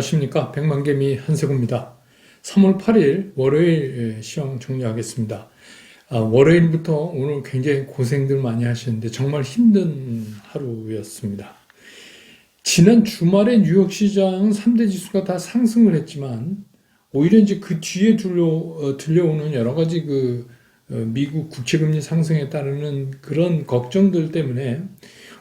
안녕하십니까. 백만개미 한세구입니다. 3월 8일 월요일 시험 종료하겠습니다. 월요일부터 오늘 굉장히 고생들 많이 하셨는데 정말 힘든 하루였습니다. 지난 주말에 뉴욕 시장은 3대 지수가 다 상승을 했지만 오히려 이제 그 뒤에 들려오는 여러 가지 미국 국채금리 상승에 따르는 그런 걱정들 때문에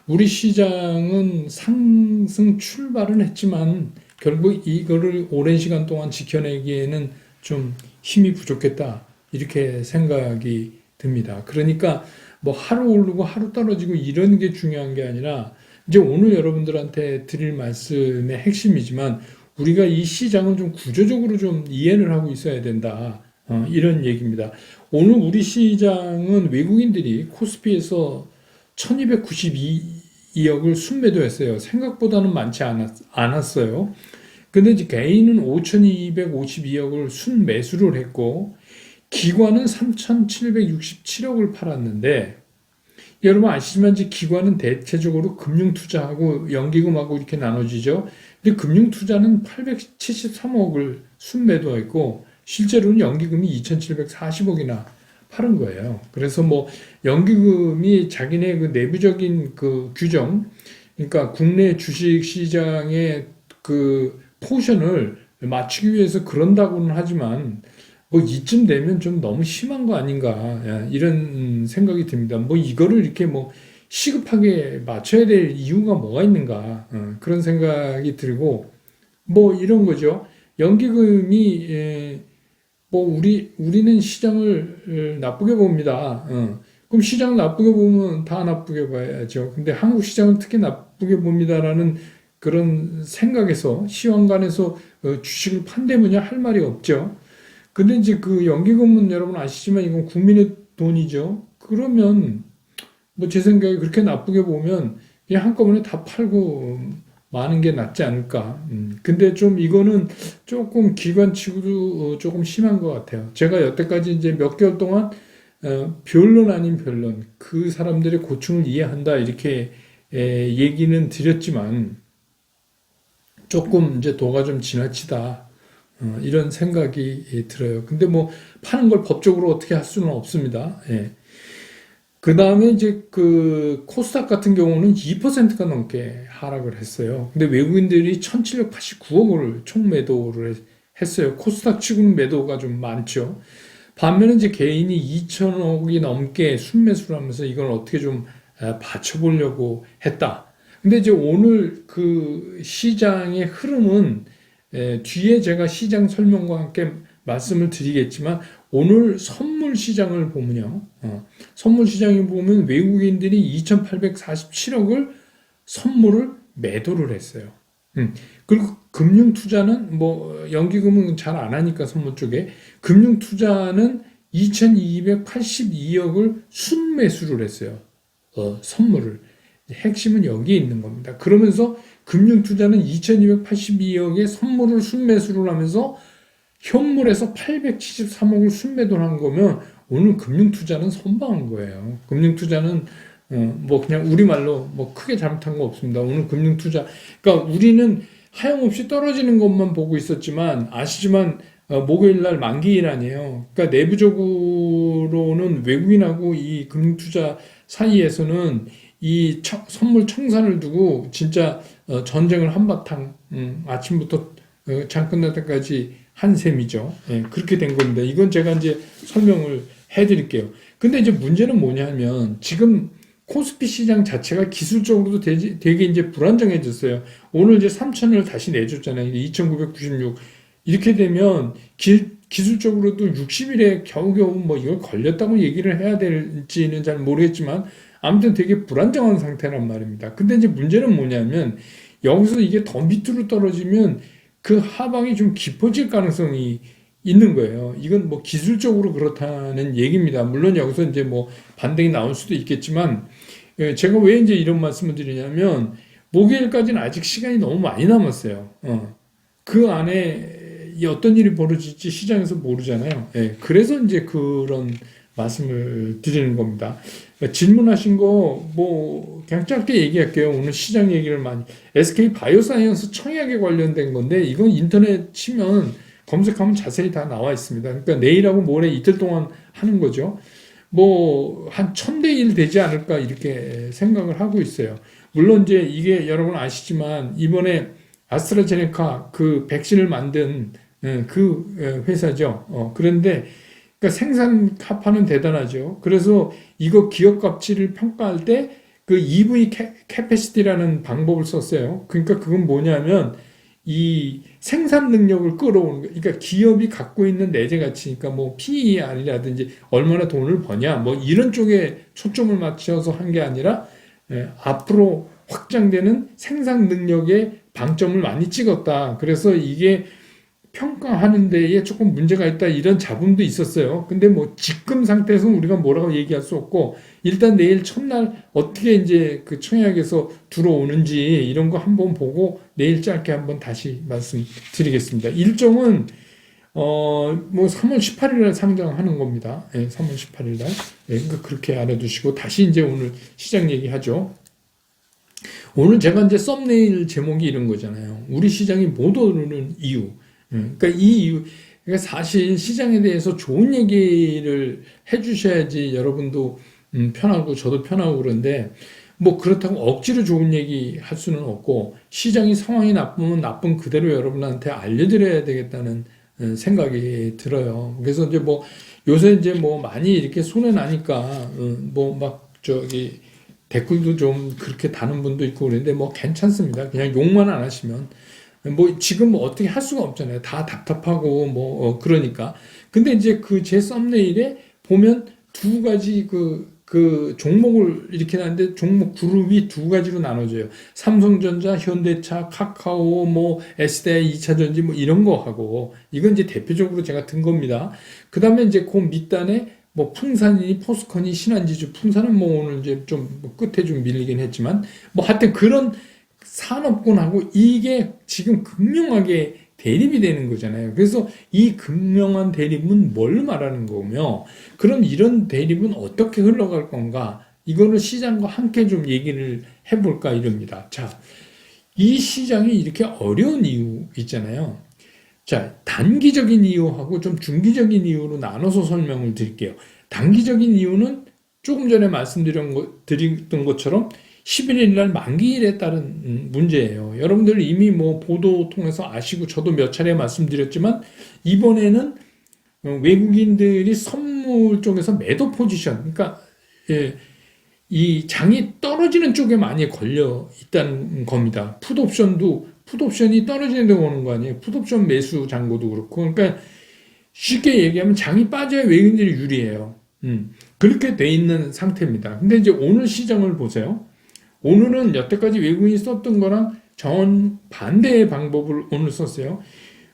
우리 시장은 상승 출발은 했지만 결국 이거를 오랜 시간 동안 지켜내기에는 좀 힘이 부족했다. 이렇게 생각이 듭니다. 그러니까 뭐 하루 오르고 하루 떨어지고 이런 게 중요한 게 아니라 이제 오늘 여러분들한테 드릴 말씀의 핵심이지만 우리가 이 시장을 좀 구조적으로 좀 이해를 하고 있어야 된다. 이런 얘기입니다. 오늘 우리 시장은 외국인들이 코스피에서 1292억을 순매도했어요. 생각보다는 많지 않았어요. 근데 이제 개인은 5252억을 순매수를 했고, 기관은 3767억을 팔았는데, 여러분 아시지만 이제 기관은 대체적으로 금융투자하고 연기금하고 이렇게 나눠지죠. 근데 금융투자는 873억을 순매도했고, 실제로는 연기금이 2740억이나 팔은 거예요. 그래서 뭐 연기금이 자기네 그 내부적인 그 규정, 그러니까 국내 주식 시장의 그 포션을 맞추기 위해서 그런다고는 하지만 뭐 이쯤 되면 좀 너무 심한 거 아닌가 이런 생각이 듭니다. 뭐 이거를 이렇게 뭐 시급하게 맞춰야 될 이유가 뭐가 있는가 그런 생각이 들고 뭐 이런 거죠. 연기금이 뭐 우리는 시장을 나쁘게 봅니다. 그럼 시장을 나쁘게 보면 다 나쁘게 봐야죠. 근데 한국 시장을 특히 나쁘게 봅니다라는 그런 생각에서 시황관에서 주식을 판대느냐 할 말이 없죠. 근데 이제 그 연기금은 여러분 아시지만 이건 국민의 돈이죠. 그러면 뭐 제 생각에 그렇게 나쁘게 보면 그냥 한꺼번에 다 팔고 마는 게 낫지 않을까. 근데 좀 이거는 조금 기관치고도 조금 심한 것 같아요. 제가 여태까지 이제 몇 개월 동안 변론 아닌 변론, 그 사람들의 고충을 이해한다 이렇게 얘기는 드렸지만 조금 이제 도가 좀 지나치다 이런 생각이 들어요. 근데 뭐 파는 걸 법적으로 어떻게 할 수는 없습니다. 예. 그 다음에 이제 그 코스닥 같은 경우는 2%가 넘게 하락을 했어요. 근데 외국인들이 1789억을 총 매도를 했어요. 코스닥 치고는 매도가 좀 많죠. 반면에 이제 개인이 2천억이 넘게 순매수를 하면서 이걸 어떻게 좀 받쳐보려고 했다. 근데 이제 오늘 그 시장의 흐름은 뒤에 제가 시장 설명과 함께 말씀을 드리겠지만 오늘 선물 시장을 보면요. 선물 시장을 보면 외국인들이 2,847억을 선물을 매도를 했어요. 그리고 금융 투자는 뭐 연기금은 잘 안 하니까 선물 쪽에 금융 투자는 2,282억을 순매수를 했어요. 선물을. 핵심은 여기에 있는 겁니다. 그러면서 금융 투자는 2,282억의 선물을 순매수를 하면서 현물에서 873억을 순매도를 한 거면 오늘 금융투자는 선방한 거예요. 금융투자는 뭐 그냥 우리말로 뭐 크게 잘못한 거 없습니다. 오늘 금융투자 그러니까 우리는 하염없이 떨어지는 것만 보고 있었지만 아시지만 목요일 날 만기일 아니에요. 그러니까 내부적으로는 외국인하고 이 금융투자 사이에서는 이 선물 청산을 두고 진짜 전쟁을 한바탕 아침부터 장 끝날 때까지 한 셈이죠. 예, 그렇게 된 겁니다. 이건 제가 이제 설명을 해드릴게요. 근데 이제 문제는 뭐냐면 지금 코스피 시장 자체가 기술적으로도 되게 이제 불안정해졌어요. 오늘 이제 3천을 다시 내줬잖아요. 2,996. 이렇게 되면 기술적으로도 60일에 겨우겨우 뭐 이걸 걸렸다고 얘기를 해야 될지는 잘 모르겠지만 아무튼 되게 불안정한 상태란 말입니다. 근데 이제 문제는 뭐냐면 여기서 이게 더 밑으로 떨어지면 그 하방이 좀 깊어질 가능성이 있는 거예요. 이건 뭐 기술적으로 그렇다는 얘기입니다. 물론 여기서 이제 뭐 반등이 나올 수도 있겠지만 제가 왜 이제 이런 말씀을 드리냐면 목요일까지는 아직 시간이 너무 많이 남았어요. 그 안에 어떤 일이 벌어질지 시장에서 모르잖아요. 예, 그래서 이제 그런 말씀을 드리는 겁니다. 질문하신 거 뭐 그냥 짧게 얘기할게요. 오늘 시장 얘기를 많이. SK 바이오사이언스 청약에 관련된 건데 이건 인터넷 치면 검색하면 자세히 다 나와 있습니다. 그러니까 내일하고 모레 이틀 동안 하는 거죠. 뭐 한 1000대1 되지 않을까 이렇게 생각을 하고 있어요. 물론 이제 이게 여러분 아시지만 이번에 아스트라제네카 그 백신을 만든 그 회사죠. 그런데 그러니까 생산 카파는 대단하죠. 그래서 이거 기업 가치를 평가할 때 그 EV 캐패시티라는 방법을 썼어요. 그러니까 그건 뭐냐면 이 생산 능력을 끌어오는 거. 그러니까 기업이 갖고 있는 내재 가치니까 뭐 PER이라든지 얼마나 돈을 버냐 뭐 이런 쪽에 초점을 맞춰서 한 게 아니라 앞으로 확장되는 생산 능력에 방점을 많이 찍었다. 그래서 이게 평가하는 데에 조금 문제가 있다 이런 잡음도 있었어요. 근데 뭐 지금 상태에서 우리가 뭐라고 얘기할 수 없고 일단 내일 첫날 어떻게 이제 그 청약에서 들어오는지 이런 거 한번 보고 내일 짧게 한번 다시 말씀드리겠습니다. 일정은 뭐 3월 18일 날 상장하는 겁니다. 3월 18일 날. 그러니까 그렇게 알아두시고 다시 이제 오늘 시장 얘기하죠. 오늘 제가 이제 썸네일 제목이 이런 거잖아요. 우리 시장이 못 오르는 이유. 그러니까 이 이유, 그러니까 사실 시장에 대해서 좋은 얘기를 해주셔야지 여러분도 편하고 저도 편하고 그런데 뭐 그렇다고 억지로 좋은 얘기 할 수는 없고 시장이 상황이 나쁘면 나쁜 그대로 여러분한테 알려드려야 되겠다는 생각이 들어요. 그래서 이제 뭐 요새 이제 뭐 많이 이렇게 손해 나니까 뭐 막 저기 댓글도 좀 그렇게 다는 분도 있고 그런데 뭐 괜찮습니다. 그냥 욕만 안 하시면. 뭐 지금 뭐 어떻게 할 수가 없잖아요. 다 답답하고 뭐 그러니까. 근데 이제 그 제 썸네일에 보면 두 가지 그 종목을 이렇게 놨는데 종목 그룹이 두 가지로 나눠져요. 삼성전자, 현대차, 카카오, 뭐 SDI, 2차전지 뭐 이런 거 하고 이건 이제 대표적으로 제가 든 겁니다. 그다음에 이제 그 밑단에 뭐 풍산이니 포스코니 신한지주 풍산은 뭐 오늘 이제 좀 끝에 좀 밀리긴 했지만 뭐 하여튼 그런 산업군하고 이게 지금 극명하게 대립이 되는 거잖아요. 그래서 이 극명한 대립은 뭘 말하는 거며, 그럼 이런 대립은 어떻게 흘러갈 건가? 이거를 시장과 함께 좀 얘기를 해볼까 이럽니다. 자, 이 시장이 이렇게 어려운 이유 있잖아요. 자, 단기적인 이유하고 좀 중기적인 이유로 나눠서 설명을 드릴게요. 단기적인 이유는 조금 전에 말씀드렸던 것처럼 11일 날 만기일에 따른 문제예요. 여러분들 이미 뭐 보도 통해서 아시고 저도 몇 차례 말씀드렸지만 이번에는 외국인들이 선물 쪽에서 매도 포지션, 그러니까 이 장이 떨어지는 쪽에 많이 걸려 있다는 겁니다. 풋옵션이 떨어지는 데 오는 거 아니에요. 풋옵션 매수 잔고도 그렇고. 그러니까 쉽게 얘기하면 장이 빠져야 외국인들이 유리해요. 그렇게 돼 있는 상태입니다. 근데 이제 오늘 시장을 보세요. 오늘은 여태까지 외국인이 썼던 거랑 정반대의 방법을 오늘 썼어요.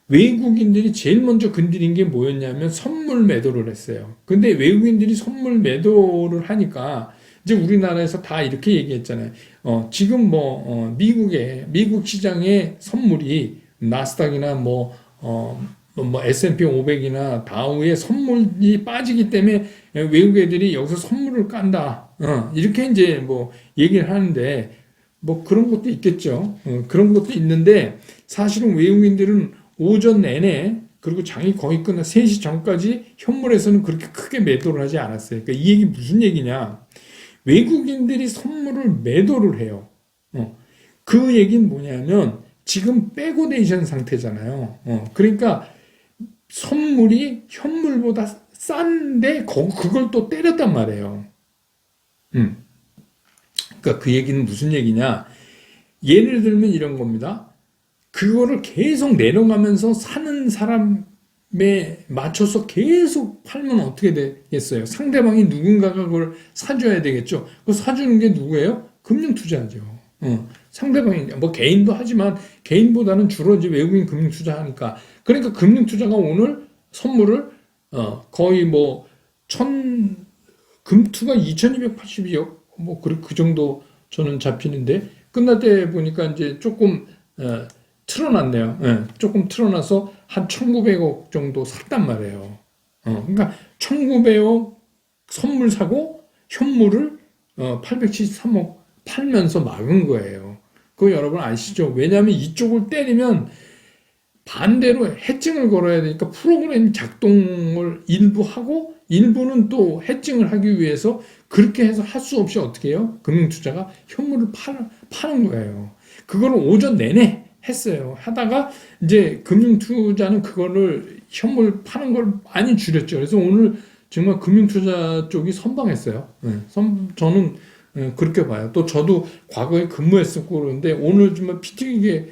외국인들이 제일 먼저 건드린 게 뭐였냐면 선물 매도를 했어요. 근데 외국인들이 선물 매도를 하니까 이제 우리나라에서 다 이렇게 얘기했잖아요. 지금 미국 시장의 선물이 나스닥이나 뭐 S&P 500이나 다우의 선물이 빠지기 때문에 외국 애들이 여기서 선물을 깐다. 이렇게 이제 뭐 얘기를 하는데 뭐 그런 것도 있겠죠. 그런 것도 있는데 사실은 외국인들은 오전 내내 그리고 장이 거의 끝나 3시 전까지 현물에서는 그렇게 크게 매도를 하지 않았어요. 그러니까 이 얘기 무슨 얘기냐? 외국인들이 선물을 매도를 해요. 그 얘기는 뭐냐면 지금 백오데이션 상태잖아요. 그러니까 선물이 현물보다 싼데 그걸 또 때렸단 말이에요. 그러니까 그 얘기는 무슨 얘기냐? 예를 들면 이런 겁니다. 그거를 계속 내려가면서 사는 사람에 맞춰서 계속 팔면 어떻게 되겠어요? 상대방이 누군가가 그걸 사줘야 되겠죠. 그 사주는 게 누구예요? 금융투자죠. 상대방이 뭐 개인도 하지만 개인보다는 주로 이제 외국인 금융투자하니까. 그러니까 금융투자가 오늘 선물을 거의 뭐 금투가 2282억 뭐 그 정도 저는 잡히는데 끝날 때 보니까 이제 조금 틀어놨네요. 조금 틀어놔서 한 1900억 정도 샀단 말이에요. 그러니까 1900억 선물 사고 현물을 873억 팔면서 막은 거예요. 그거 여러분 아시죠? 왜냐하면 이쪽을 때리면 반대로 해증을 걸어야 되니까 프로그램 작동을 일부 하고 일부는 또 해증을 하기 위해서 그렇게 해서 할 수 없이 어떻게 해요? 금융투자가 현물을 파는 거예요. 그거를 오전 내내 했어요. 하다가 이제 금융투자는 그거를 현물 파는 걸 많이 줄였죠. 그래서 오늘 정말 금융투자 쪽이 선방했어요. 저는 그렇게 봐요. 또 저도 과거에 근무했었고 그런데 오늘 정말 피 튀기게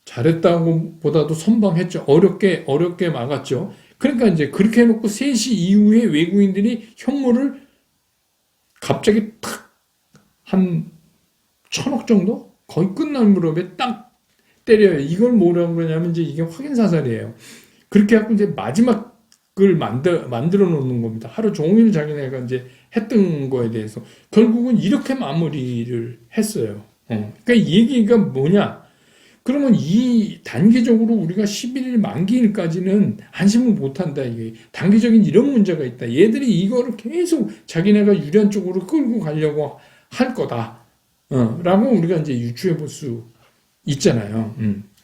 잘했다고 보다도 선방했죠. 어렵게 막았죠. 그러니까 이제 그렇게 해놓고 3시 이후에 외국인들이 현물을 갑자기 탁한 1,000억 정도? 거의 끝난 무렵에 딱 때려요. 이걸 뭐라고 그러냐면 이제 이게 확인사살이에요. 그렇게 하고 이제 마지막을 만들어 놓는 겁니다. 하루 종일 자기네가 이제 했던 거에 대해서. 결국은 이렇게 마무리를 했어요. 그러니까 이 얘기가 뭐냐? 그러면 이 단기적으로 우리가 11일 만기일까지는 안심을 못한다. 이게 단기적인 이런 문제가 있다. 얘들이 이거를 계속 자기네가 유리한 쪽으로 끌고 가려고 할 거다. 라고 우리가 이제 유추해 볼 수 있잖아요.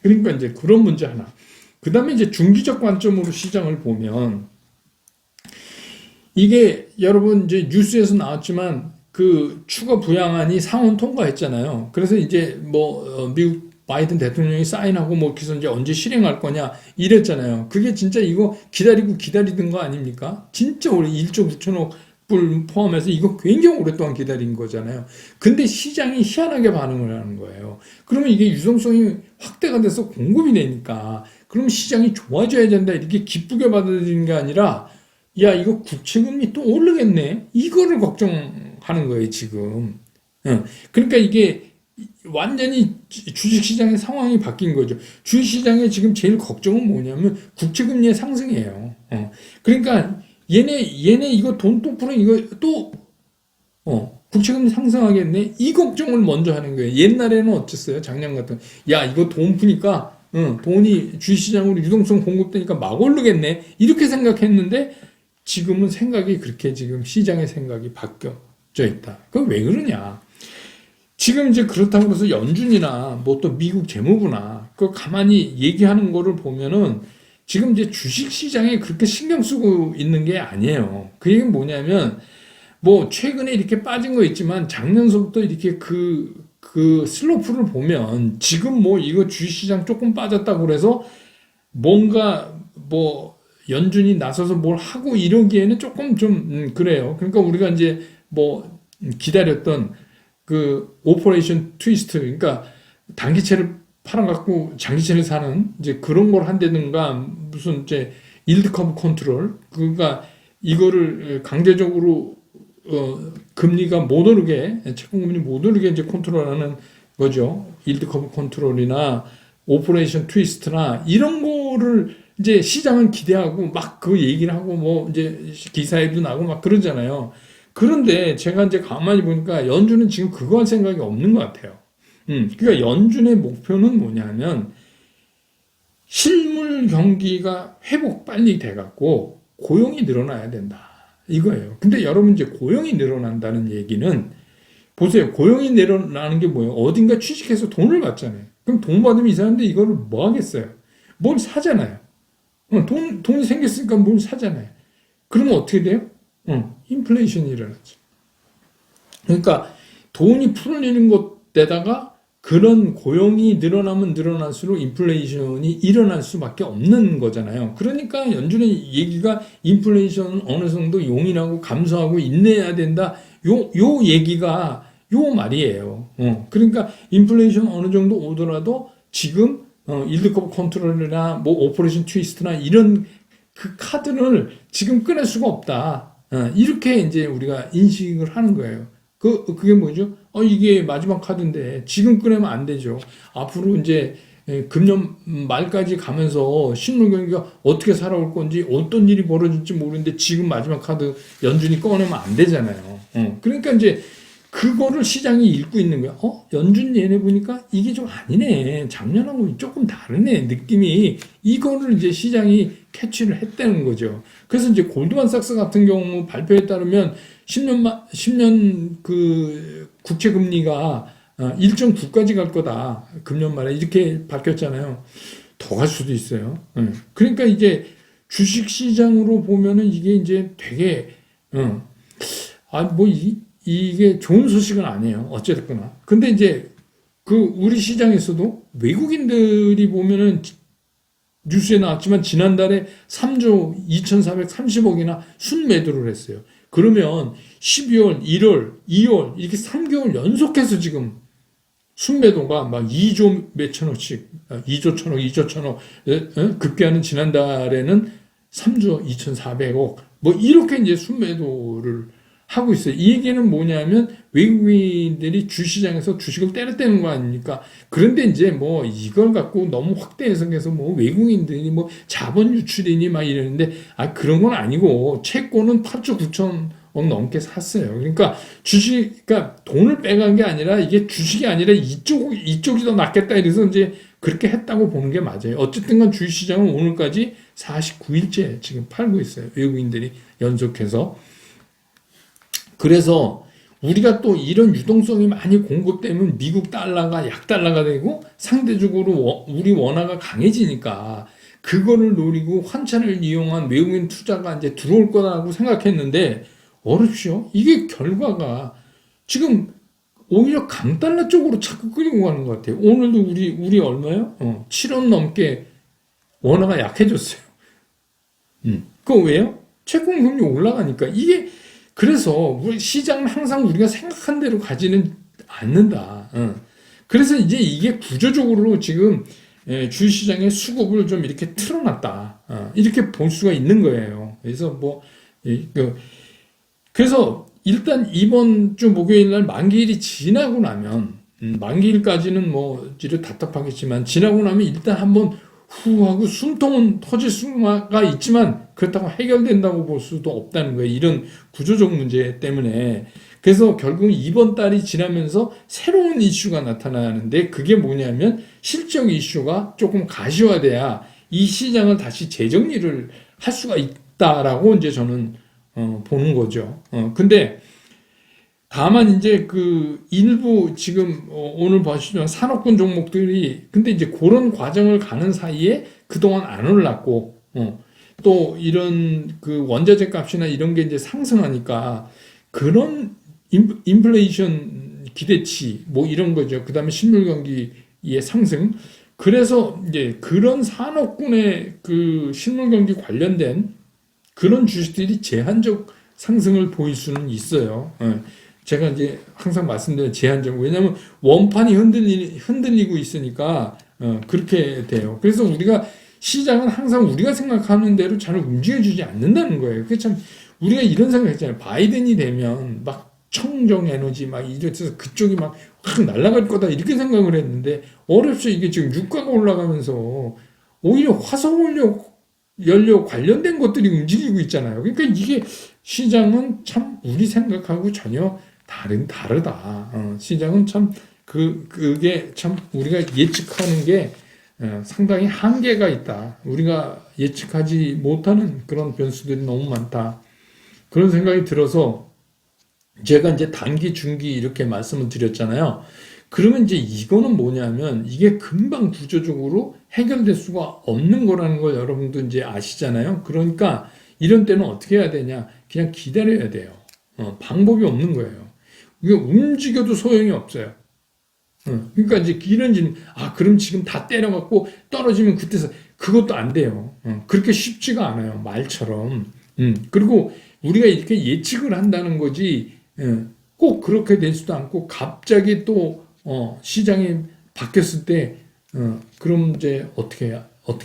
그러니까 이제 그런 문제 하나. 그 다음에 이제 중기적 관점으로 시장을 보면 이게 여러분 이제 뉴스에서 나왔지만 그 추가 부양안이 상원 통과했잖아요. 그래서 이제 미국 바이든 대통령이 사인하고 그래서 이제 언제 실행할 거냐 이랬잖아요. 그게 진짜 이거 기다리던 거 아닙니까? 진짜 오래 1조 9천억 불 포함해서 이거 굉장히 오랫동안 기다린 거잖아요. 근데 시장이 희한하게 반응을 하는 거예요. 그러면 이게 유동성이 확대가 돼서 공급이 되니까 그럼 시장이 좋아져야 된다 이렇게 기쁘게 받아들이는 게 아니라 야 이거 국채금리 또 오르겠네 이거를 걱정하는 거예요 지금. 그러니까 이게 완전히 주식시장의 상황이 바뀐 거죠. 주식시장의 지금 제일 걱정은 뭐냐면 국채금리의 상승이에요. 그러니까 얘네 이거 돈 또 풀어 이거 또 국채금리 상승하겠네 이 걱정을 먼저 하는 거예요. 옛날에는 어땠어요? 작년 같은 야 이거 돈 푸니까 돈이 주식시장으로 유동성 공급되니까 막 오르겠네 이렇게 생각했는데 지금은 생각이 그렇게 지금 시장의 생각이 바뀌어져 있다. 그건 왜 그러냐? 지금 이제 그렇다고 해서 연준이나 또 미국 재무부나 그 가만히 얘기하는 거를 보면은 지금 이제 주식 시장에 그렇게 신경 쓰고 있는 게 아니에요. 그 얘기는 뭐냐면 최근에 이렇게 빠진 거 있지만 작년서부터 이렇게 그 슬로프를 보면 지금 이거 주식 시장 조금 빠졌다고 그래서 뭔가 연준이 나서서 뭘 하고 이러기에는 조금 좀 그래요. 그러니까 우리가 이제 기다렸던 그 오퍼레이션 트위스트 그러니까 단기채를 팔아갖고 장기채를 사는 이제 그런 걸 한다든가 무슨 이제 일드 커브 컨트롤 그러니까 이거를 강제적으로 금리가 못 오르게 채권금리 못 오르게 이제 컨트롤하는 거죠. 일드 커브 컨트롤이나 오퍼레이션 트위스트나 이런 거를 이제 시장은 기대하고 막 그 얘기를 하고 이제 기사에도 나고 막 그러잖아요. 그런데 제가 이제 가만히 보니까 연준은 지금 그거 할 생각이 없는 것 같아요. 그러니까 연준의 목표는 뭐냐면 실물 경기가 회복 빨리 돼갖고 고용이 늘어나야 된다. 이거예요. 근데 여러분 이제 고용이 늘어난다는 얘기는 보세요. 고용이 늘어나는 게 뭐예요? 어딘가 취직해서 돈을 받잖아요. 그럼 돈 받으면 이 사람들 이거를 뭐 하겠어요? 뭘 사잖아요. 돈이 생겼으니까 뭘 사잖아요. 그러면 어떻게 돼요? 인플레이션이 일어났죠. 그러니까 돈이 풀리는 것에다가 그런 고용이 늘어나면 늘어날수록 인플레이션이 일어날 수밖에 없는 거잖아요. 그러니까 연준의 얘기가 인플레이션은 어느 정도 용인하고 감소하고 인내해야 된다. 요 얘기가 요 말이에요. 그러니까 인플레이션 어느 정도 오더라도 지금 일드 커브 컨트롤이나 오퍼레이션 트위스트나 이런 그 카드를 지금 꺼낼 수가 없다. 이렇게 이제 우리가 인식을 하는 거예요. 그게 뭐죠? 이게 마지막 카드인데 지금 꺼내면 안 되죠. 앞으로 이제 금년 말까지 가면서 실물 경기가 어떻게 살아올 건지 어떤 일이 벌어질지 모르는데 지금 마지막 카드 연준이 꺼내면 안 되잖아요. 그러니까 이제 그거를 시장이 읽고 있는 거야. 연준 얘네 보니까 이게 좀 아니네. 작년하고 조금 다르네. 느낌이. 이거를 이제 시장이 캐치를 했다는 거죠. 그래서 이제 골드만삭스 같은 경우 발표에 따르면 10년 그 국채 금리가 1.9까지 갈 거다. 금년 말에 이렇게 밝혔잖아요. 더 갈 수도 있어요. 그러니까 이제 주식 시장으로 보면은 이게 이제 되게 이게 좋은 소식은 아니에요. 어쨌거나. 근데 이제 그 우리 시장에서도 외국인들이 보면은 뉴스에 나왔지만 지난달에 3조 2,430억이나 순매도를 했어요. 그러면 12월, 1월, 2월 이렇게 3개월 연속해서 지금 순매도가 막 2조 몇천억씩, 2조 천억, 2조 천억 급기야는 지난달에는 3조 2,400억 뭐 이렇게 이제 순매도를 하고 있어요. 이 얘기는 뭐냐면 외국인들이 주시장에서 주식을 때렸다는 거 아닙니까? 그런데 이제 뭐 이걸 갖고 너무 확대 해석해서 뭐 외국인들이 뭐 자본 유출이니 막 이러는데 그런 건 아니고 채권은 8조 9천억 넘게 샀어요. 그러니까 그러니까 돈을 빼간 게 아니라 이게 주식이 아니라 이쪽이 더 낫겠다 이래서 이제 그렇게 했다고 보는 게 맞아요. 어쨌든 간 주식시장은 오늘까지 49일째 지금 팔고 있어요. 외국인들이 연속해서. 그래서 우리가 또 이런 유동성이 많이 공급되면 미국 달러가 약달러가 되고 상대적으로 우리 원화가 강해지니까 그거를 노리고 환차를 이용한 외국인 투자가 이제 들어올 거라고 생각했는데 어렵죠. 이게 결과가 지금 오히려 강달러 쪽으로 자꾸 끌고 가는 것 같아요. 오늘도 우리 얼마요? 7원 넘게 원화가 약해졌어요. 그거 왜요? 채권 금리 올라가니까 이게 그래서 우리 시장은 항상 우리가 생각한 대로 가지는 않는다. 그래서 이제 이게 구조적으로 지금 주식시장의 수급을 좀 이렇게 틀어놨다. 이렇게 볼 수가 있는 거예요. 그래서 그래서 일단 이번 주 목요일 날 만기일이 지나고 나면 만기일까지는 뭐 이렇게 답답하겠지만 지나고 나면 일단 한번 후 하고 숨통은 터질 수가 있지만 그렇다고 해결된다고 볼 수도 없다는 거예요. 이런 구조적 문제 때문에. 그래서 결국 이번 달이 지나면서 새로운 이슈가 나타나는데 그게 뭐냐면 실적 이슈가 조금 가시화돼야 이 시장을 다시 재정리를 할 수가 있다라고 이제 저는 보는 거죠. 근데 다만 이제 그 일부 지금 오늘 보시면 산업군 종목들이 근데 이제 그런 과정을 가는 사이에 그동안 안 올랐고 또 이런 그 원자재 값이나 이런 게 이제 상승하니까 그런 인플레이션 기대치 뭐 이런 거죠. 그다음에 실물 경기의 상승. 그래서 이제 그런 산업군의 그 실물 경기 관련된 그런 주식들이 제한적 상승을 보일 수는 있어요. 제가 이제 항상 말씀드린 제한적, 왜냐하면 원판이 흔들리고 있으니까 그렇게 돼요. 그래서 우리가 시장은 항상 우리가 생각하는 대로 잘 움직여주지 않는다는 거예요. 그게 참 우리가 이런 생각했잖아요. 바이든이 되면 막 청정 에너지 막 이래서 그쪽이 막 확 날아갈 거다 이렇게 생각을 했는데 어렵죠. 이게 지금 유가가 올라가면서 오히려 화석원료 연료 관련된 것들이 움직이고 있잖아요. 그러니까 이게 시장은 참 우리 생각하고 전혀 다르다. 시장은 참 그게 참 우리가 예측하는 게 상당히 한계가 있다. 우리가 예측하지 못하는 그런 변수들이 너무 많다. 그런 생각이 들어서 제가 이제 단기, 중기 이렇게 말씀을 드렸잖아요. 그러면 이제 이거는 뭐냐면 이게 금방 구조적으로 해결될 수가 없는 거라는 걸 여러분도 이제 아시잖아요. 그러니까 이런 때는 어떻게 해야 되냐? 그냥 기다려야 돼요. 방법이 없는 거예요. 이게 움직여도 소용이 없어요. 그러니까 이제 그럼 지금 다 때려갖고 떨어지면 그때서 그것도 안 돼요. 그렇게 쉽지가 않아요. 말처럼. 그리고 우리가 이렇게 예측을 한다는 거지, 꼭 그렇게 되지도 않고 갑자기 또 시장이 바뀌었을 때 그럼 이제 어떻게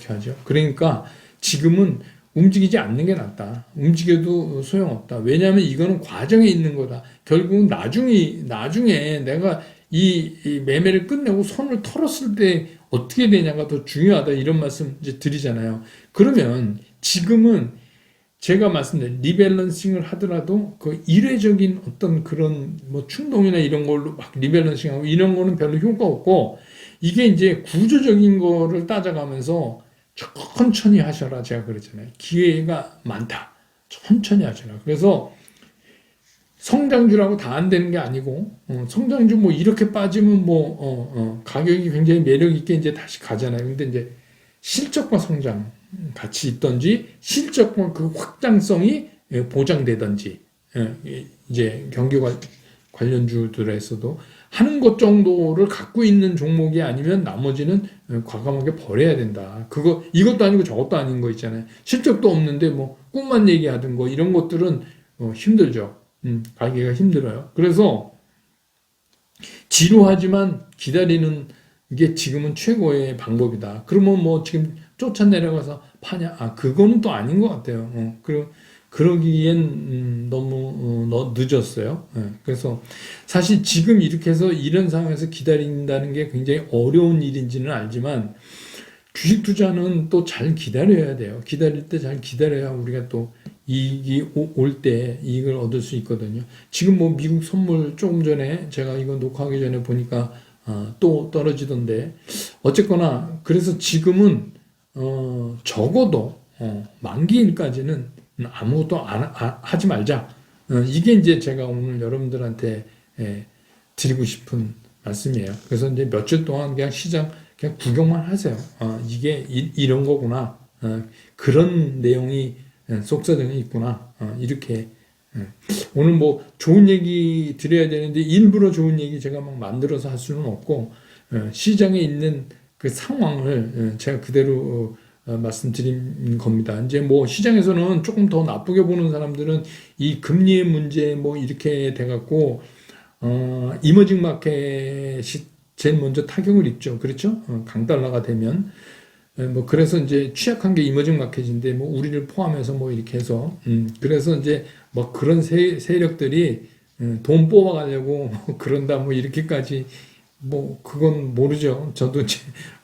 하죠? 그러니까 지금은 움직이지 않는 게 낫다. 움직여도 소용없다. 왜냐하면 이거는 과정에 있는 거다. 결국은 나중에 내가 이 매매를 끝내고 손을 털었을 때 어떻게 되냐가 더 중요하다. 이런 말씀 이제 드리잖아요. 그러면 지금은 제가 말씀드린 리밸런싱을 하더라도 그 일회적인 어떤 그런 뭐 충동이나 이런 걸로 막 리밸런싱하고 이런 거는 별로 효과 없고, 이게 이제 구조적인 거를 따져가면서 천천히 하셔라 제가 그랬잖아요. 기회가 많다. 천천히 하셔라. 그래서 성장주라고 다 안 되는 게 아니고, 성장주 뭐 이렇게 빠지면 뭐 가격이 굉장히 매력 있게 이제 다시 가잖아요. 근데 이제 실적과 성장 같이 있던지, 실적과 그 확장성이 보장되던지, 이제 경기 관련주들에서도 하는 것 정도를 갖고 있는 종목이 아니면 나머지는 과감하게 버려야 된다. 이것도 아니고 저것도 아닌 거 있잖아요. 실적도 없는데 뭐 꿈만 얘기하든 거 이런 것들은 힘들죠. 가기가 힘들어요. 그래서 지루하지만 기다리는 게 지금은 최고의 방법이다. 그러면 뭐 지금 쫓아 내려가서 파냐? 그거는 또 아닌 것 같아요. 그러기엔 너무 늦었어요. 그래서 사실 지금 이렇게 해서 이런 상황에서 기다린다는 게 굉장히 어려운 일인지는 알지만, 주식 투자는 또 잘 기다려야 돼요. 기다릴 때 잘 기다려야 우리가 또 이익이 올 때 이익을 얻을 수 있거든요. 지금 뭐 미국 선물 조금 전에 제가 이거 녹화하기 전에 보니까 또 떨어지던데, 어쨌거나 그래서 지금은 적어도 만기일까지는 아무것도 하지 말자. 이게 이제 제가 오늘 여러분들한테 드리고 싶은 말씀이에요. 그래서 이제 며칠 동안 그냥 시장 그냥 구경만 하세요. 이게 이런 거구나. 그런 내용이 속사정이 있구나. 이렇게. 오늘 뭐 좋은 얘기 드려야 되는데 일부러 좋은 얘기 제가 막 만들어서 할 수는 없고, 시장에 있는 그 상황을 제가 그대로 말씀드린 겁니다. 이제 뭐 시장에서는 조금 더 나쁘게 보는 사람들은 이 금리의 문제 뭐 이렇게 돼갖고 이머징 마켓이 제일 먼저 타격을 입죠. 그렇죠? 강달러가 되면 뭐 그래서 이제 취약한 게 이머징 마켓인데 뭐 우리를 포함해서 뭐 이렇게 해서 그래서 이제 뭐 그런 세력들이 돈 뽑아가려고 그런다 뭐 이렇게까지, 뭐 그건 모르죠. 저도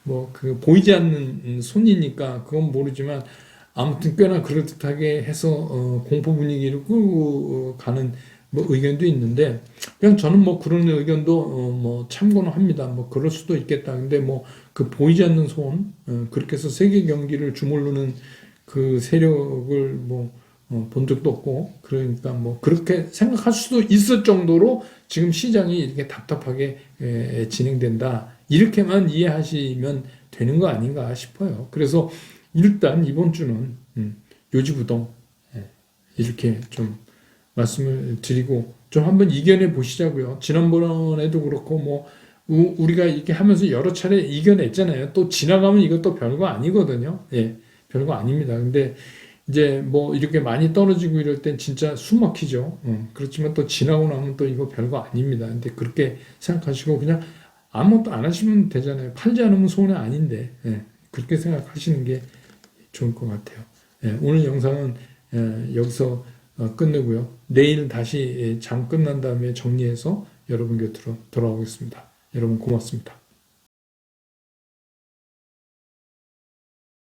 뭐 그 보이지 않는 손이니까 그건 모르지만, 아무튼 꽤나 그럴듯하게 해서 공포 분위기를 끌고 가는 뭐 의견도 있는데, 그냥 저는 뭐 그런 의견도 뭐 참고는 합니다. 뭐 그럴 수도 있겠다. 근데 뭐 그 보이지 않는 손, 그렇게 해서 세계 경기를 주물르는 그 세력을 뭐 본 적도 없고, 그러니까 뭐 그렇게 생각할 수도 있을 정도로 지금 시장이 이렇게 답답하게 진행된다. 이렇게만 이해하시면 되는 거 아닌가 싶어요. 그래서 일단 이번 주는 요지부동 이렇게 좀 말씀을 드리고 좀 한번 이겨내 보시자고요. 지난번에도 그렇고 뭐 우리가 이렇게 하면서 여러 차례 이겨냈잖아요. 또 지나가면 이것도 별거 아니거든요. 별거 아닙니다. 근데 이제 뭐 이렇게 많이 떨어지고 이럴 땐 진짜 숨 막히죠. 그렇지만 또 지나고 나면 또 이거 별거 아닙니다. 근데 그렇게 생각하시고 그냥 아무것도 안 하시면 되잖아요. 팔지 않으면 손해 아닌데, 그렇게 생각하시는 게 좋을 것 같아요. 오늘 영상은 여기서 끝내고요. 내일 다시 장 끝난 다음에 정리해서 여러분 곁으로 돌아오겠습니다. 여러분 고맙습니다.